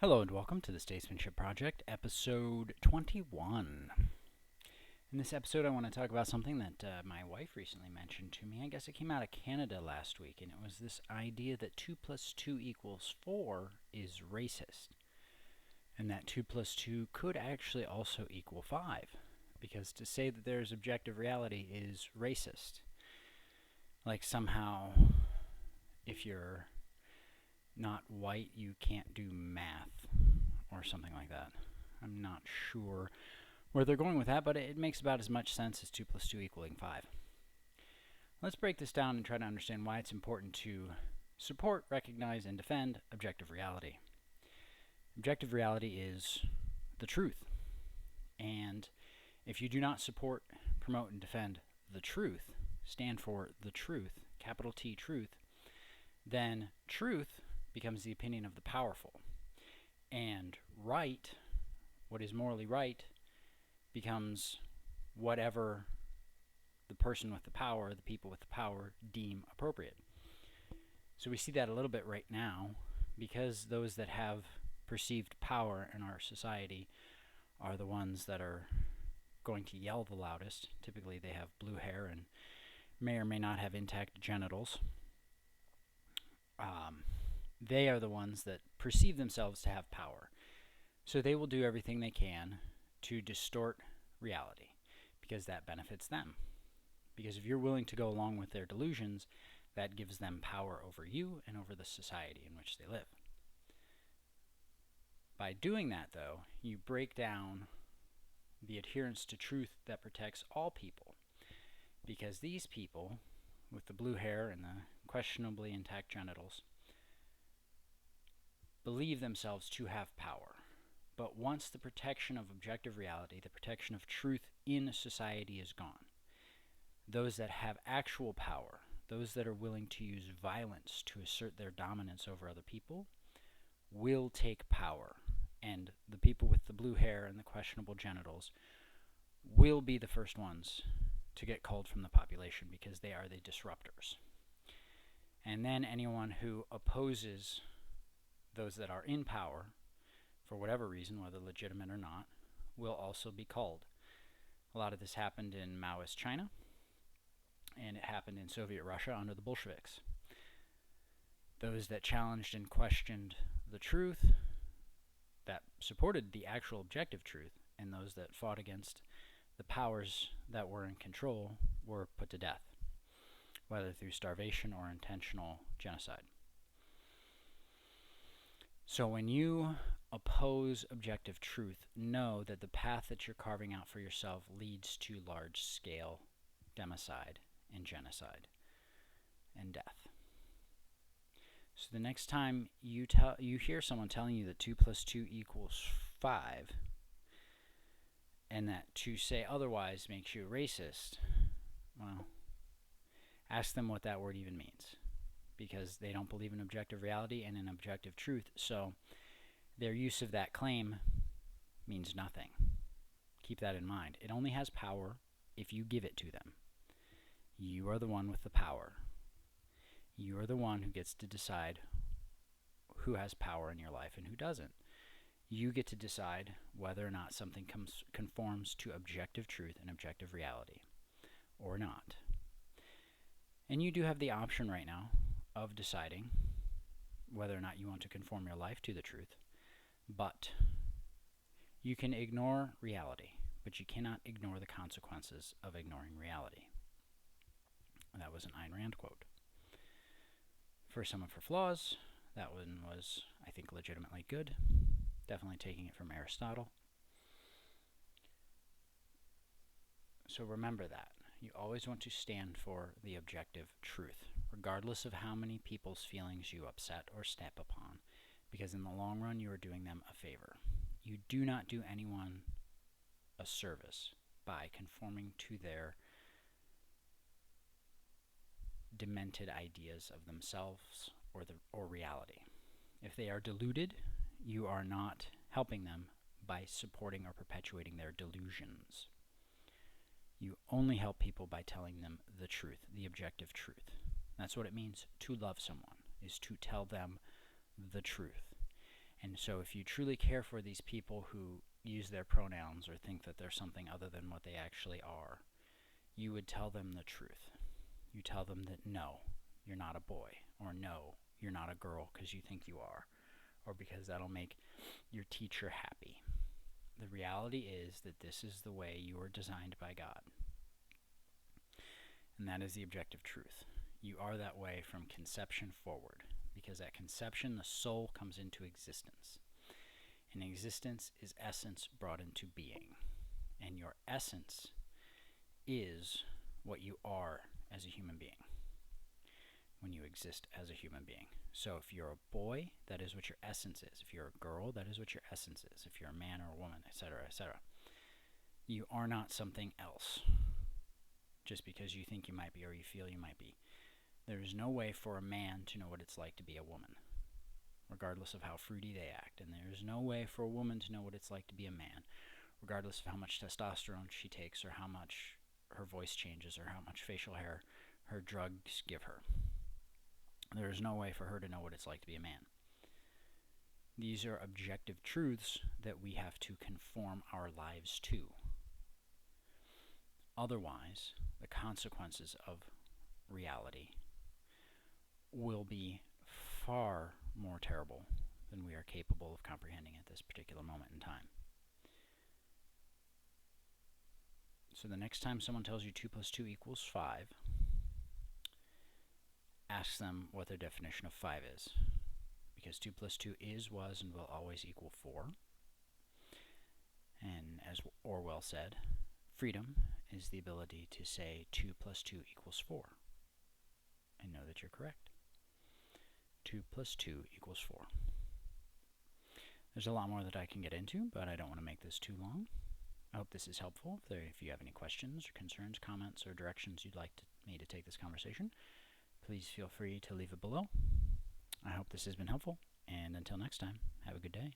Hello and welcome to the Statesmanship Project, episode 21. In this episode, I want to talk about something that my wife recently mentioned to me. I guess it came out of Canada last week, and it was this idea that 2 plus 2 equals 4 is racist, and that 2 plus 2 could actually also equal 5, because to say that there's objective reality is racist. Like somehow, if you're not white, you can't do math, or something like that. I'm not sure where they're going with that, but it makes about as much sense as 2 plus 2 equaling 5. Let's break this down and try to understand why it's important to support, recognize, and defend objective reality. Objective reality is the truth. And if you do not support, promote, and defend the truth, stand for the truth, capital T truth, then truth becomes the opinion of the powerful. And right, what is morally right, becomes whatever the person with the power, the people with the power, deem appropriate. So we see that a little bit right now, because those that have perceived power in our society are the ones that are going to yell the loudest. Typically they have blue hair and may or may not have intact genitals. They are the ones that perceive themselves to have power. So they will do everything they can to distort reality, because that benefits them. Because if you're willing to go along with their delusions, that gives them power over you and over the society in which they live. By doing that, though, you break down the adherence to truth that protects all people. Because these people, with the blue hair and the questionably intact genitals, believe themselves to have power. But once the protection of objective reality, the protection of truth in society is gone, those that have actual power, those that are willing to use violence to assert their dominance over other people, will take power. And the people with the blue hair and the questionable genitals will be the first ones to get culled from the population, because they are the disruptors. And then anyone who opposes those that are in power, for whatever reason, whether legitimate or not, will also be culled. A lot of this happened in Maoist China, and it happened in Soviet Russia under the Bolsheviks. Those that challenged and questioned the truth, that supported the actual objective truth, and those that fought against the powers that were in control, were put to death, whether through starvation or intentional genocide. So when you oppose objective truth, know that the path that you're carving out for yourself leads to large-scale democide and genocide and death. So the next time you hear someone telling you that 2 plus 2 equals 5, and that to say otherwise makes you a racist, well, ask them what that word even means, because they don't believe in objective reality and in objective truth, so their use of that claim means nothing. Keep that in mind. It only has power if you give it to them. You are the one with the power. You are the one who gets to decide who has power in your life and who doesn't. You get to decide whether or not something conforms to objective truth and objective reality, or not. And you do have the option right now of deciding whether or not you want to conform your life to the truth. But you can ignore reality, but you cannot ignore the consequences of ignoring reality. That was an Ayn Rand quote. For Some of Her Flaws, that one was, I think, legitimately good. Definitely taking it from Aristotle. So remember that. You always want to stand for the objective truth, regardless of how many people's feelings you upset or step upon, because in the long run you are doing them a favor. You do not do anyone a service by conforming to their demented ideas of themselves or reality. If they are deluded, you are not helping them by supporting or perpetuating their delusions. You only help people by telling them the truth, the objective truth. That's what it means to love someone, is to tell them the truth. And so if you truly care for these people who use their pronouns or think that they're something other than what they actually are, you would tell them the truth. You tell them that no, you're not a boy, or no, you're not a girl because you think you are, or because that'll make your teacher happy. The reality is that this is the way you are designed by God. And that is the objective truth. You are that way from conception forward, because at conception the soul comes into existence. And existence is essence brought into being. And your essence is what you are as a human being when you exist as a human being. So if you're a boy, that is what your essence is. If you're a girl, that is what your essence is. If you're a man or a woman, etc., etc. You are not something else just because you think you might be or you feel you might be. There is no way for a man to know what it's like to be a woman, regardless of how fruity they act. And there is no way for a woman to know what it's like to be a man, regardless of how much testosterone she takes or how much her voice changes or how much facial hair her drugs give her. There is no way for her to know what it's like to be a man. These are objective truths that we have to conform our lives to. Otherwise, the consequences of reality will be far more terrible than we are capable of comprehending at this particular moment in time. So the next time someone tells you 2 plus 2 equals 5, ask them what their definition of 5 is. Because 2 plus 2 is, was, and will always equal 4. And as Orwell said, freedom is the ability to say 2 plus 2 equals 4 and know that you're correct. 2 plus 2 equals 4. There's a lot more that I can get into, but I don't want to make this too long. I hope this is helpful. If you have any questions or concerns, comments, or directions you'd like me to take this conversation, please feel free to leave it below. I hope this has been helpful, and until next time, have a good day.